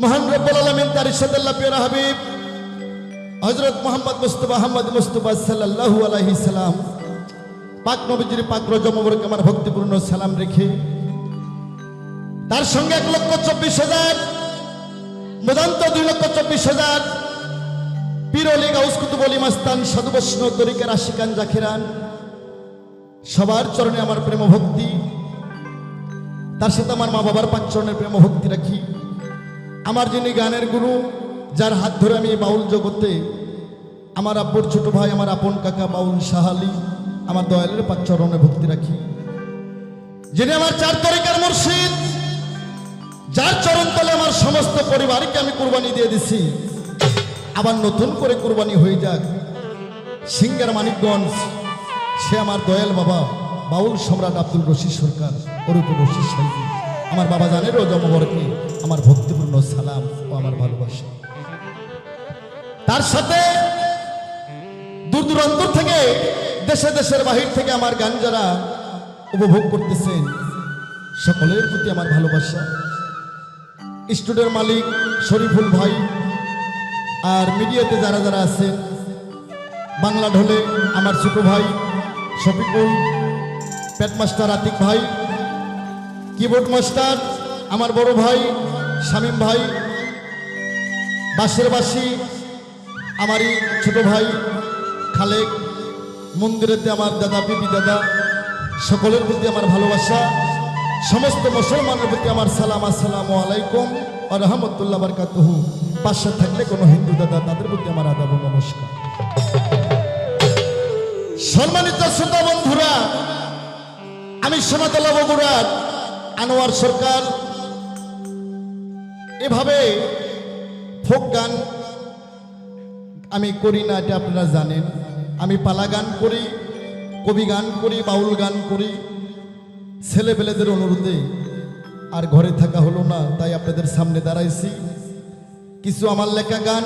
মহান রব্বুল আলামিন তার ইরশাদাল্লাহ প্রিয় হাবিব হযরত মুহাম্মদ মুস্তাফা সাল্লাল্লাহু আলাইহি সাল্লাম পাক নবীজির পাক রোজা মোবারকে আমার ভক্তিপূর্ণ সালাম রেখে তার সঙ্গে 1,24,000 মদান্ত 2,24,000 পীর ওলি গাউস কুতুব ওলি মাস্তান সাধু বৈষ্ণব তরিকার আশিকান জাকিরান সবার চরণে আমার প্রেম ভক্তি, তার সাথে আমার মা বাবার পাক চরণের প্রেম ভক্তি রাখি। আমার যিনি গানের গুরু, যার হাত ধরে আমি বাউল জগতে আমার আব্বুর ছোট ভাই আমার আপন কাকা বাউল শাহালি আমার দয়ালের পাক চরণে ভক্তি রাখি। যিনি আমার চার তরিকার মুর্শিদ, যার চরণ তলে আমার সমস্ত পরিবারকে আমি কুরবানি দিয়ে দিছি। আবার নতুন করে কুরবানি হয়ে যাক সিঙ্গার মানিকগঞ্জ, সে আমার দয়াল বাবা বাউল সম্রাট আব্দুল রশিদ সরকার ওরূপে রশিদ সাহেব। আমার বাবা জানের রোজা মোবারকে আমার ভক্তিপূর্ণ সালাম ও আমার ভালোবাসা। তার সাথে দূর দূরান্তর থেকে দেশে দেশের বাহির থেকে আমার গান যারা উপভোগ করতেছেন সকলের প্রতি আমার ভালোবাসা। স্টুডিওর মালিক শরীফুল ভাই আর মিডিয়াতে যারা যারা আছেন, বাংলা ঢোলে আমার ছোট ভাই শফিকুল, প্যাট মাস্টার আতিক ভাই, কিবোর্ড মাস্টার আমার বড় ভাই শামীম ভাই, বাঁশের বাঁশি আমারই ছোট ভাই খালেক, মন্দিরেতে আমার দাদা বিবি দাদা, সকলের প্রতি আমার ভালোবাসা। সমস্ত মুসলমানের প্রতি আমার সালাম, আসসালামু আলাইকুম ওয়া রাহমাতুল্লাহি ওয়া বারাকাতুহু। পাশে থাকলে কোনো হিন্দু দাদা তাদের প্রতি আমার আদাব ও নমস্কার। সম্মানিত শ্রোতা বন্ধুরা, আমি সোনাতলা বগুড়ার আনোয়ার সরকার। এভাবে ফোক গান আমি করি না, এটা আপনারা জানেন। আমি পালা গান করি, কবি গান করি, বাউল গান করি। ছেলেপেলেদের অনুরোধে আর ঘরে থাকা হলো না, তাই আপনাদের সামনে দাঁড়াইছি। কিছু আমার লেখা গান,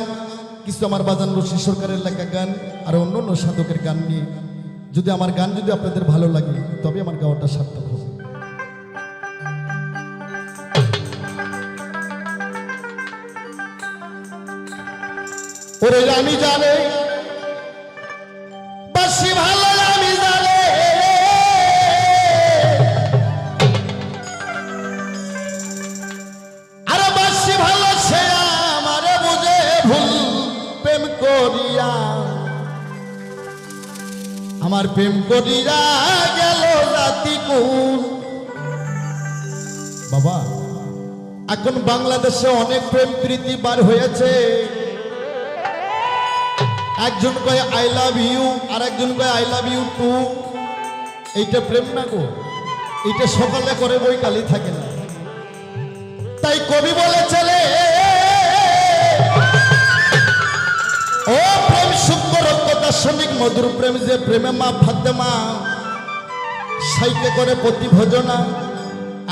কিছু আমার বাজান রশিদ সরকারের লেখা গান, আর অন্য অন্য সাধকের গান নিয়ে যদি আমার গান যদি আপনাদের ভালো লাগে তবে আমার গাওয়াটা সার্থক হবে। ওরে আমি জানে বাসি ভালো, আমি জানে আর বাসি ভালো, সে আমারে বুঝে ভুল প্রেম করিয়া, আমার প্রেম করিয়া গেল জাতি কুল। বাবা, এখন বাংলাদেশে অনেক প্রেম প্রীতি বার হয়েছে। একজন কয় আই লাভ ইউ, আর একজন কয় আই লাভ ইউ টু। এইটা প্রেম না গো, এইটা সকালে করে বই কালি থাকে না। তাই কবি বলে চলে, ও প্রেম সূক্ষ্ম রক্ততা শ্রমিক মধুর প্রেম, যে প্রেমে মা ফাতেমা সাইকে করে প্রতি ভোজনা,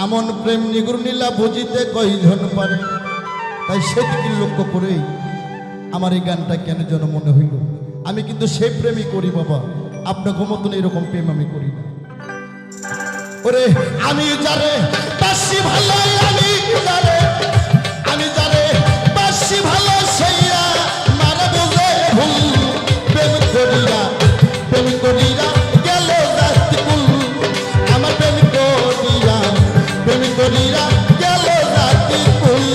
এমন প্রেম নিগুর নীলা বুঝিতে কয়জন পারে। তাই সেদিকে লক্ষ্য করেই আমার এই গানটা কেন যেন মনে হইল। আমি কিন্তু সেই প্রেমই করি বাবা, আপনাকে মতন এরকম প্রেম আমি করি না। ওরে আমি যারে বাসি ভালো, আমি যারে, আমি যারে বাসি ভালো, সেইয়া মারা বুঝে ভুল প্রেম করিয়া, প্রেম করিয়া গেল জাতি কুল। আমার প্রেম করিয়া, প্রেম করিয়া গেল জাতি কুল।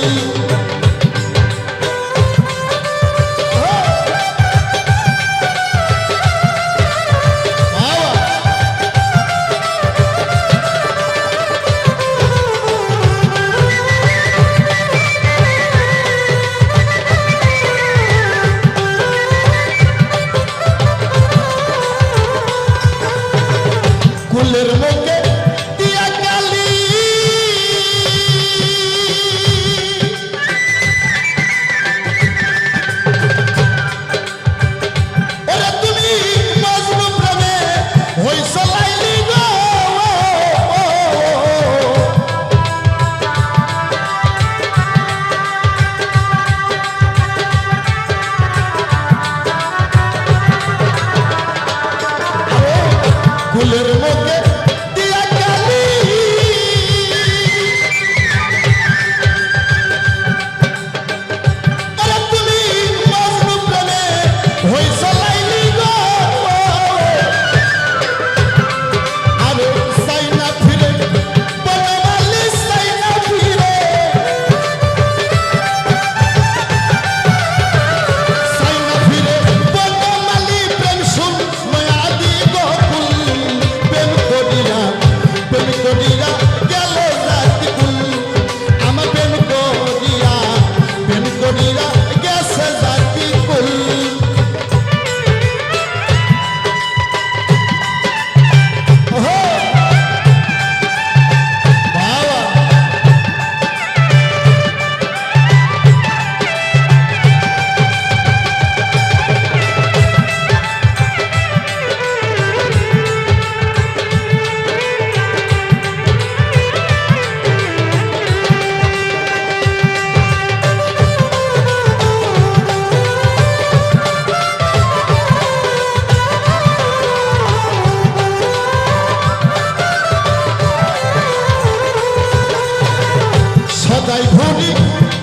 ঠিক